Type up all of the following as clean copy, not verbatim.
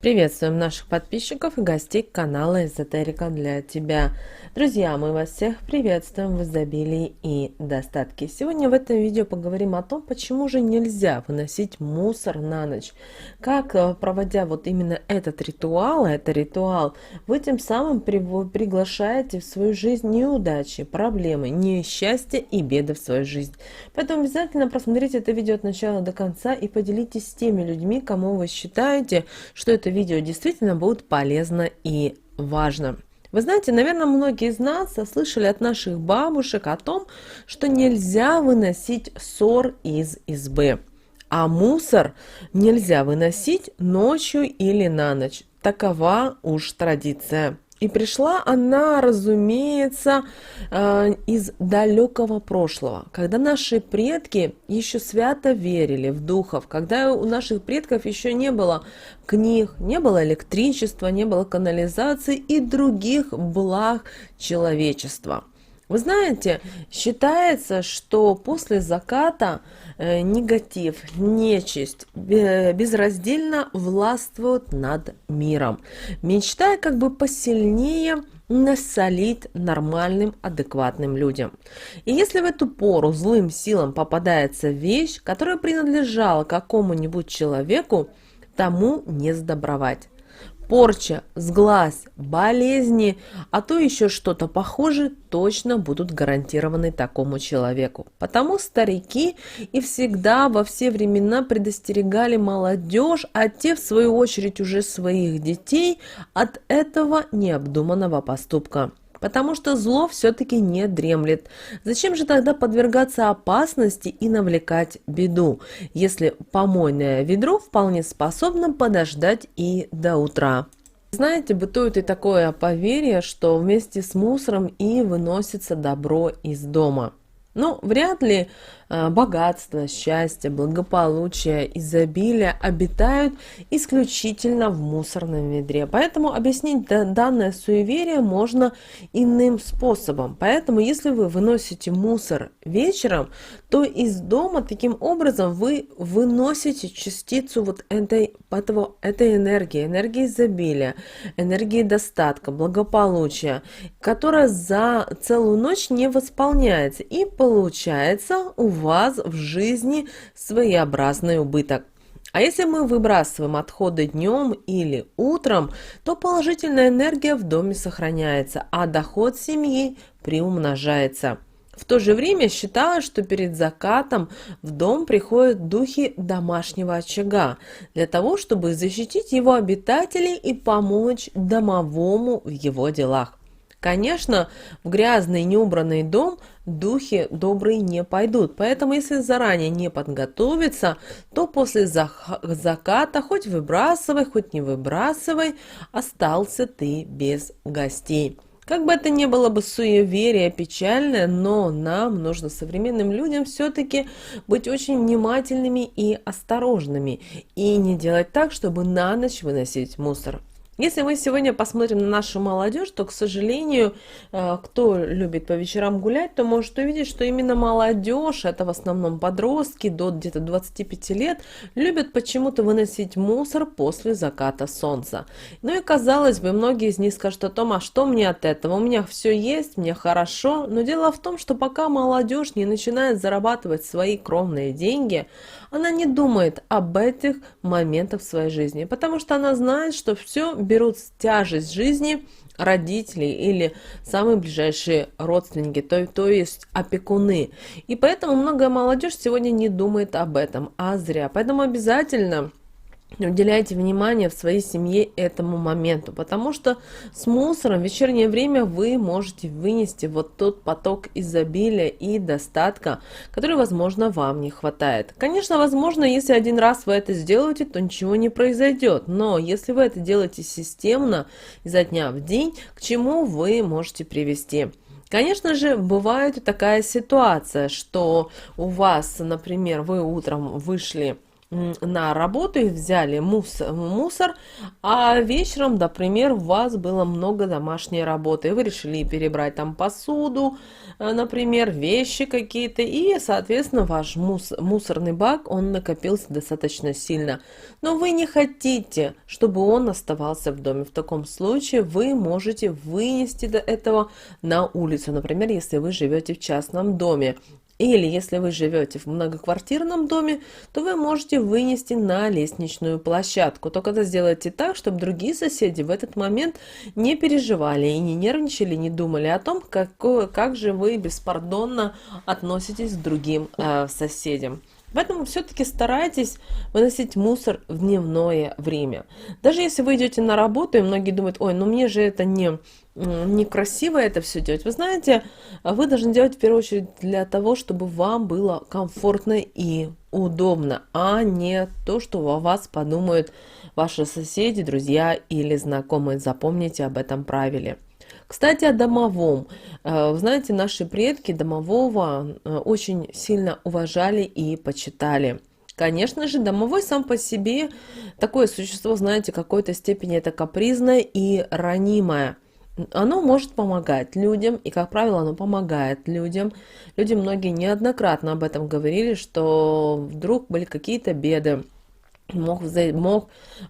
Приветствуем наших подписчиков и гостей канала Эзотерика для тебя. Друзья, мы вас всех приветствуем в изобилии и достатке. Сегодня в этом видео поговорим о том, почему же нельзя выносить мусор на ночь. Как, проводя вот именно этот ритуал, вы тем самым приглашаете в свою жизнь неудачи, проблемы, несчастья и беды в свою жизнь. Поэтому обязательно просмотрите это видео от начала до конца и поделитесь с теми людьми, кому вы считаете, что это видео действительно будет полезно и важно. Вы знаете, наверное, многие из нас слышали от наших бабушек о том, что нельзя выносить ссор из избы, а мусор нельзя выносить ночью или на ночь. Такова уж традиция. И пришла она, разумеется, из далекого прошлого, когда наши предки еще свято верили в духов, когда у наших предков еще не было книг, не было электричества, не было канализации и других благ человечества. Вы знаете, считается, что после заката негатив, нечисть безраздельно властвуют над миром, мечтая как бы посильнее насолить нормальным, адекватным людям. И если в эту пору злым силам попадается вещь, которая принадлежала какому-нибудь человеку, тому не сдобровать. Порча, сглаз, болезни, а то еще что-то похожее точно будут гарантированы такому человеку. Потому старики и всегда во все времена предостерегали молодежь, а те в свою очередь уже своих детей от этого необдуманного поступка. Потому что зло все-таки не дремлет. Зачем же тогда подвергаться опасности и навлекать беду, если помойное ведро вполне способно подождать и до утра? Знаете, бытует и такое поверье, что вместе с мусором и выносится добро из дома. Ну, вряд ли богатство, счастье, благополучие, изобилие обитают исключительно в мусорном ведре. Поэтому объяснить данное суеверие можно иным способом. Поэтому, если вы выносите мусор вечером, то из дома таким образом вы выносите частицу вот этой энергии изобилия, энергии достатка, благополучия, которая за целую ночь не восполняется. И получается у вас в жизни своеобразный убыток. А если мы выбрасываем отходы днем или утром, то положительная энергия в доме сохраняется, а доход семьи приумножается. В то же время считалось, что перед закатом в дом приходят духи домашнего очага для того, чтобы защитить его обитателей и помочь домовому в его делах. Конечно, в грязный неубранный дом духи добрые не пойдут, поэтому если заранее не подготовиться, то после заката хоть выбрасывай, хоть не выбрасывай, остался ты без гостей. Как бы это ни было бы суеверие печальное, но нам нужно, современным людям, все-таки быть очень внимательными и осторожными и не делать так, чтобы на ночь выносить мусор. Если мы сегодня посмотрим на нашу молодежь, то, к сожалению, кто любит по вечерам гулять, то может увидеть, что именно молодежь, это в основном подростки до где-то 25 лет, любят почему-то выносить мусор после заката солнца. Ну и казалось бы, многие из них скажут о том, а что мне от этого? У меня все есть, мне хорошо. Но дело в том, что пока молодежь не начинает зарабатывать свои кровные деньги, она не думает об этих моментах в своей жизни, потому что она знает, что все берут тяжесть жизни родители или самые ближайшие родственники, то есть опекуны. И поэтому многое молодежь сегодня не думает об этом, а зря. Поэтому обязательно уделяйте внимание в своей семье этому моменту, потому что с мусором в вечернее время вы можете вынести вот тот поток изобилия и достатка, который, возможно, вам не хватает. Конечно, возможно, если один раз вы это сделаете, то ничего не произойдет, но если вы это делаете системно, изо дня в день, к чему вы можете привести? Конечно же, бывает такая ситуация, что у вас, например, вы утром вышли на работу и взяли мусор, а вечером, например, у вас было много домашней работы, и вы решили перебрать там посуду, например, вещи какие-то, и, соответственно, ваш мусорный бак, он накопился достаточно сильно. Но вы не хотите, чтобы он оставался в доме. В таком случае вы можете вынести до этого на улицу, например, если вы живете в частном доме. Или если вы живете в многоквартирном доме, то вы можете вынести на лестничную площадку. Только это сделайте так, чтобы другие соседи в этот момент не переживали и не нервничали, не думали о том, как же вы беспардонно относитесь к другим соседям. Поэтому все-таки старайтесь выносить мусор в дневное время. Даже если вы идете на работу, и многие думают, ой, ну мне же это некрасиво это все делать. Вы знаете, вы должны делать в первую очередь для того, чтобы вам было комфортно и удобно, а не то, что о вас подумают ваши соседи, друзья или знакомые. Запомните об этом правиле. Кстати, о домовом. Вы знаете, наши предки домового очень сильно уважали и почитали. Конечно же, домовой сам по себе такое существо, знаете, в какой-то степени это капризное и ранимое. Оно может помогать людям, и, как правило, оно помогает людям. Люди многие неоднократно об этом говорили, что вдруг были какие-то беды.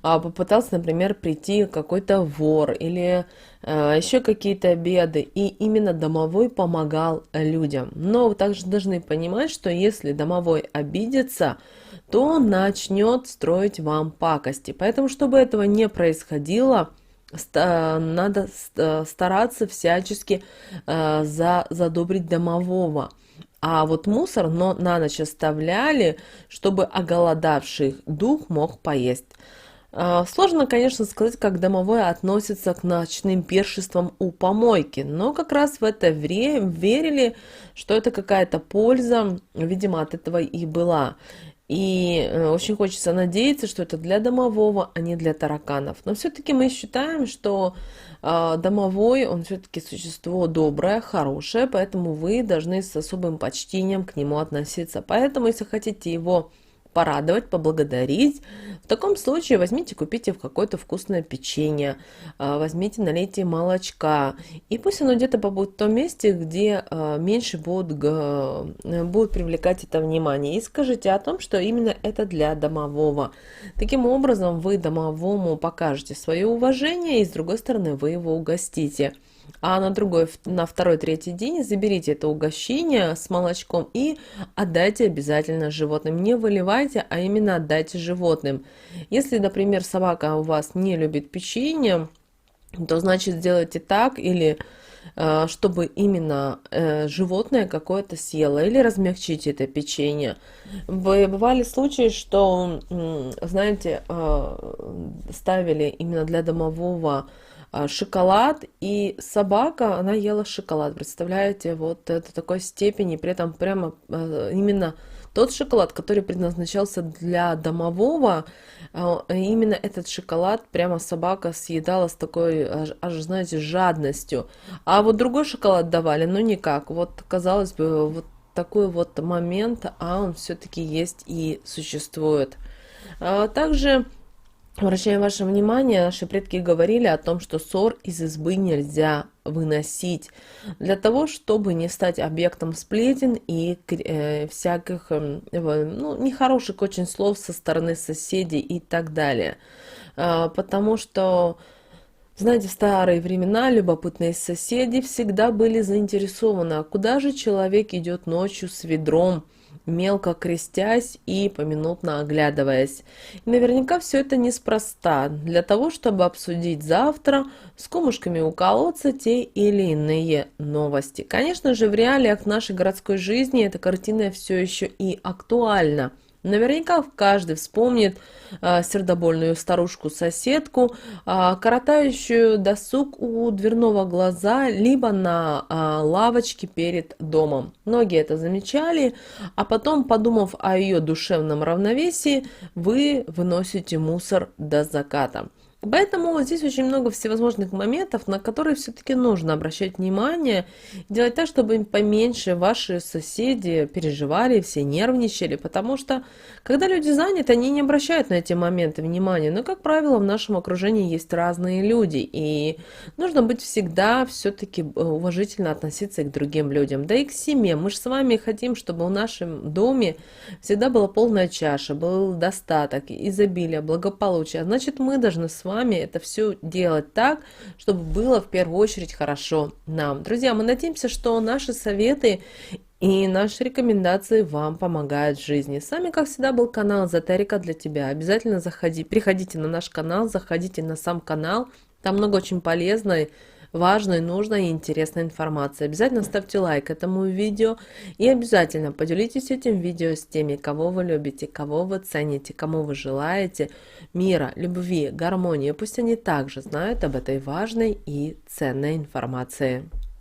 Попытался, например, прийти какой-то вор или еще какие-то беды, и именно домовой помогал людям. Но вы также должны понимать, что если домовой обидится, то он начнет строить вам пакости. Поэтому, чтобы этого не происходило, надо стараться всячески задобрить домового. А вот мусор на ночь оставляли, чтобы оголодавший дух мог поесть. Сложно, конечно, сказать, как домовой относится к ночным пиршествам у помойки, но как раз в это время верили, что это какая-то польза, видимо, от этого и была. И очень хочется надеяться, что это для домового, а не для тараканов. Но все-таки мы считаем, что домовой, он все-таки существо доброе, хорошее, поэтому вы должны с особым почтением к нему относиться. Поэтому, если хотите его порадовать, поблагодарить, в таком случае возьмите, купите в какое-то вкусное печенье, возьмите, налейте молочка, и пусть оно где-то побудет в том месте, где меньше будут привлекать это внимание, и скажите о том, что именно это для домового. Таким образом, вы домовому покажете свое уважение, и с другой стороны, вы его угостите. А на второй, третий день заберите это угощение с молочком и отдайте обязательно животным. Не выливайте, а именно отдайте животным. Если, например, собака у вас не любит печенье, то значит сделайте так, или чтобы именно животное какое-то съело, или размягчите это печенье. Бывали случаи, что, знаете, ставили именно для домового шоколад, и собака, она ела шоколад, представляете, вот это такой степени, при этом прямо именно тот шоколад, который предназначался для домового, именно этот шоколад прямо собака съедала с такой, аж, знаете, жадностью. А вот другой шоколад давали, но никак. Вот, казалось бы, вот такой вот момент, а он все-таки есть и существует. Также обращаем ваше внимание, наши предки говорили о том, что ссор из избы нельзя выносить, для того, чтобы не стать объектом сплетен и всяких нехороших очень слов со стороны соседей и так далее. Потому что, знаете, в старые времена любопытные соседи всегда были заинтересованы, а куда же человек идет ночью с ведром, мелко крестясь и поминутно оглядываясь. И наверняка все это неспроста, для того, чтобы обсудить завтра с кумушками у колодца те или иные новости. Конечно же, в реалиях нашей городской жизни эта картина все еще и актуальна. Наверняка каждый вспомнит сердобольную старушку-соседку, коротающую досуг у дверного глаза, либо на лавочке перед домом. Многие это замечали, а потом, подумав о ее душевном равновесии, вы выносите мусор до заката. Поэтому здесь очень много всевозможных моментов, на которые все-таки нужно обращать внимание, делать так, чтобы поменьше ваши соседи переживали, все нервничали, потому что когда люди заняты, они не обращают на эти моменты внимания. Но, как правило, в нашем окружении есть разные люди, и нужно быть всегда все-таки уважительно относиться и к другим людям, да и к семье. Мы же с вами хотим, чтобы в нашем доме всегда была полная чаша, был достаток, изобилие, благополучие. Значит, мы должны с вами это все делать так, чтобы было в первую очередь хорошо нам. Друзья, мы надеемся, что наши советы и наши рекомендации вам помогают в жизни. С вами, как всегда, был канал Эзотерика для тебя. Обязательно приходите на наш канал, заходите на сам канал. Там много очень полезной, важной, нужной и интересной информации. Обязательно ставьте лайк этому видео и обязательно поделитесь этим видео с теми, кого вы любите, кого вы цените, кому вы желаете мира, любви, гармонии. Пусть они также знают об этой важной и ценной информации.